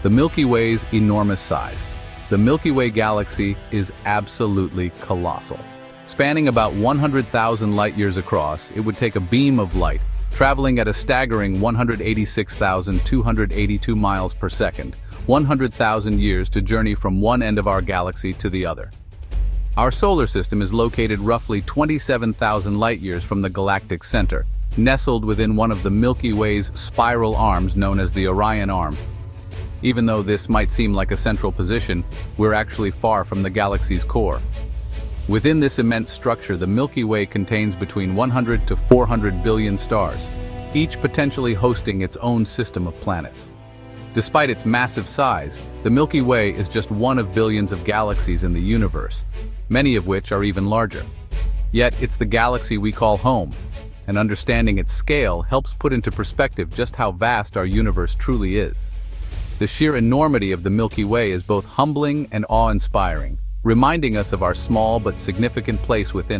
The Milky Way's enormous size. The Milky Way Galaxy is absolutely colossal. Spanning about 100,000 light-years across, it would take a beam of light, traveling at a staggering 186,282 miles per second, 100,000 years to journey from one end of our galaxy to the other. Our solar system is located roughly 27,000 light-years from the galactic center, nestled within one of the Milky Way's spiral arms known as the Orion Arm. Even though this might seem like a central position, we're actually far from the galaxy's core. Within this immense structure, the Milky Way contains between 100 to 400 billion stars, each potentially hosting its own system of planets. Despite its massive size, the Milky Way is just one of billions of galaxies in the universe, many of which are even larger. Yet it's the galaxy we call home, and understanding its scale helps put into perspective just how vast our universe truly is. The sheer enormity of the Milky Way is both humbling and awe-inspiring, reminding us of our small but significant place within